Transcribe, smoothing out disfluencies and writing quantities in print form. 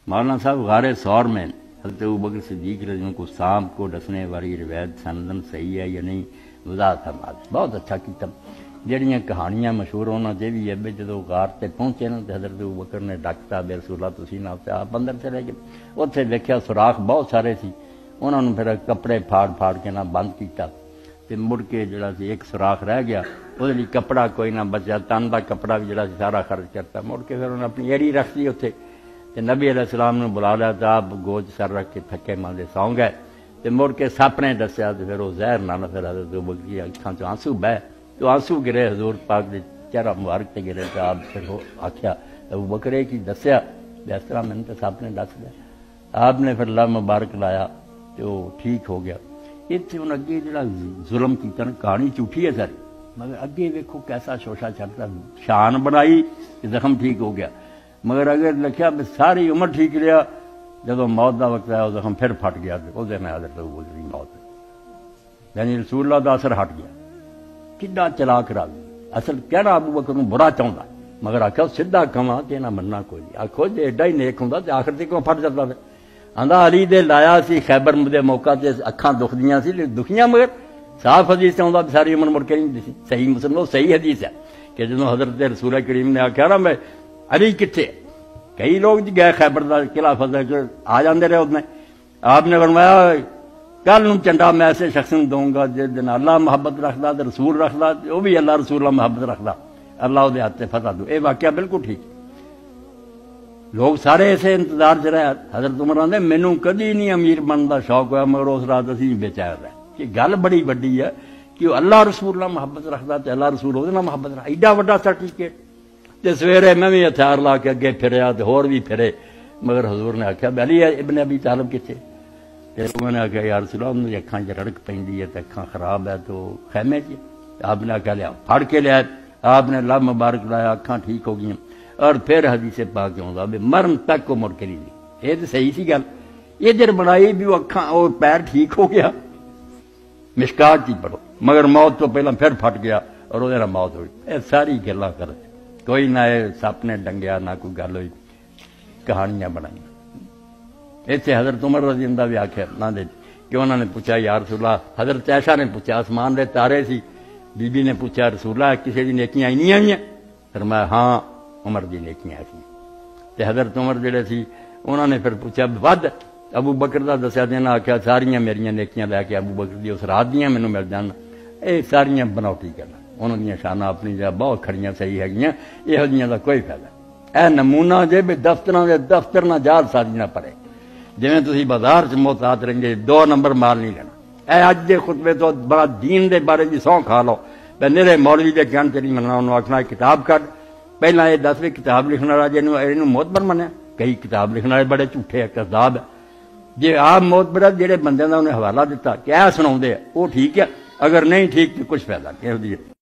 مولانا صاحب غار سور میں حضرت ابوبکر صدیق رضی اللہ عنہ کو سانپ کو ڈسنے والی روایت سندن صحیح ہے یا نہیں وضاحت فرما دیں۔ بہت اچھا کیتا۔ جہڑیاں کہانیاں مشہور ہونا چاہیے ہے جدو غار تے پہنچے نا حضرت ابوبکر نے ڈاکتا بے رسول اللہ تسی نہ تے آپ اندر چلے گئے، اتنے ویکھیا سوراخ بہت سارے سی، انہوں نے پھر کپڑے پھاڑ کے نہ بند کیتا تے مڑ کے جڑا سی ایک سوراخ رہ گیا، وہ کپڑا کوئی نہ بچا، تن کا کپڑا بھی جڑا سی سارا خرچ کرتا، مڑ کے پھر انہوں نے اپنی ایڑی رکھ دی اتنے تے نبی علیہ السلام نے بلا لیا تو آپ گوج سر رکھ کے تھکے ماندے سو گئے تے مڑ کے سپ نے دسیا تو پھر وہ زہر نہ پھر حضرت ابوبکر کی اکھاں چ آنسو بہ تو آنسو گرے حضور پاک دے چہرہ مبارک تے گرے تو آپ پھر وہ آخیا ابوبکر کی دسیا اس طرح میں نے تو سپ نے دس دیا، آپ نے پھر اللہ مبارک لایا تو ٹھیک ہو گیا۔ اتنے ہوں اگے جڑا ظلم کیتا نا کہانی جھوٹھی ہے ساری، مگر اگے ویکھو کیسا شوشا چڑھتا، شان بنائی کہ زخم ٹھیک ہو گیا، مگر اگر لکھیا ساری عمر ٹھیک رہا، جب موت کا وقت آیا وہ زخم پھر پھٹ گیا تو اس دن حضرت ابوبکر کی موت ہوئی، یعنی رسول اللہ کا اثر ہٹ گیا۔ کڈا چلاک راوی، اصل کہنا ابوبکر نوں برا چاہتا، مگر آخیا سیدھا کہاں تو انہیں مننا کوئی نہیں، آخو جی ایڈا ہی نیک ہوں تو آخر سے کیوں پھٹ جاتا ہے؟ آندا علی دے لایا سی خیبر دے موقع تے اکھاں دکھدیاں سی دکھیاں، مگر صاف حدیث آتا ساری عمر مڑ کے نہیں دسی، صحیح مسلم صحیح حدیث ہے کہ جدوں حضرت رسول کریم نے آخیا نا میں علی کتنے، کئی لوگ جی گئے خیبر کا قلعہ فتح آ جاندے رہے ادنے، آپ نے فرمایا کل نوں چنڈا میں ایسے شخص نوں دوں گا جس دن اللہ محبت رکھدا تے رسول رکھدا، وہ بھی اللہ رسول اللہ محبت رکھدا، اللہ وہ ہاتھ سے فتح دو۔ یہ واقعہ بالکل ٹھیک، لوگ سارے اسے انتظار چ رہے۔ حضرت عمر آندے مینوں کدی نہیں امیر بننے کا شوق ہوا، مگر اس رات اسی بے چین رہے کہ گل بڑی وڈی ہے کہ اللہ رسول اللہ محبت رکھدا تے اللہ رسول وہ محبت رکھدا، ایڈا وڈا سرٹیفکیٹ۔ تے سویرے میں بھی ہتھیار لا کے اگے پھریا تے ہور بھی پھرے، مگر حضور نے آخیا علی ابن ابی طالب کتنے؟ انہوں نے آخیا یا رسول اللہ میری اکھاں چ رڑک پیندی ہے تے اکھاں خراب ہے تو خیمے چ، آپ نے آخیا لیا، پھڑ کے لیا، آپ نے لب مبارک لایا، اکھاں ٹھیک ہو گئی، اور پھر حدیث پاک آਉਂدا بھی مرن تک کو مڑ کے نہیں دی۔ یہ تو صحیح سی گل، ادھر بنائی بھی وہ اکھاں وہ پیر ٹھیک ہو گیا، مشکات جی پڑھو، مگر موت تو پہلا پھر پھٹ گیا اور وہ موت ہوئی۔ یہ ساری گلاں کر کوئی نہ سپ نے ڈنگیا نہ کوئی گل ہوئی، کہانیاں بنائی۔ اتنے حضرت عمر رضی اللہ بھی آخیا نہ دے کہ انہوں نے پوچھا یا رسول اللہ، حضرت عائشہ نے پوچھا آسمان دے تارے سی، بی بی نے پوچھا رسول اللہ کسی دی نیکیاں اینیاں ہوئی ہیں؟ فرمایا ہاں عمر دی نیکیاں ایسی۔ تے حضرت عمر جڑے سی انہوں نے پھر پوچھا ود ابو بکر دا دسیا دینا، آخیا ساریاں میریاں نیکیاں لے کے ابو بکر دی اس رات دیاں مینوں مل جان، یہ ساریاں بناوٹی گلاں، انہوں نے شانہ اپنی جگہ بہت کھڑیاں صحیح ہے، یہو جہاں کا کوئی فائدہ۔ اے نمونہ جے بھی دفتر نہ جال سازی نہ پڑے، جویں تسی بازار چ محتاط رہندے 2 نمبر مال نہیں لینا۔ اے اج دے خطبے تو بڑا دین دے بارے دی سਹੁੰ کھا لو، میرے مولوی دے کہن تے نہیں مننا، انہوں آخنا کتاب کڈ، پہلا یہ 10 بھی کتاب لکھنے والا جنوں معتبر منیا، کئی کتاب لکھنے والے بڑے جھوٹے کذاب ہے۔ جی آپ معتبر جہے بندے کا انہیں حوالہ دیتا کہ اے سنا وہ ٹھیک ہے، اگر نہیں ٹھیک تو کچھ فائدہ نہیں۔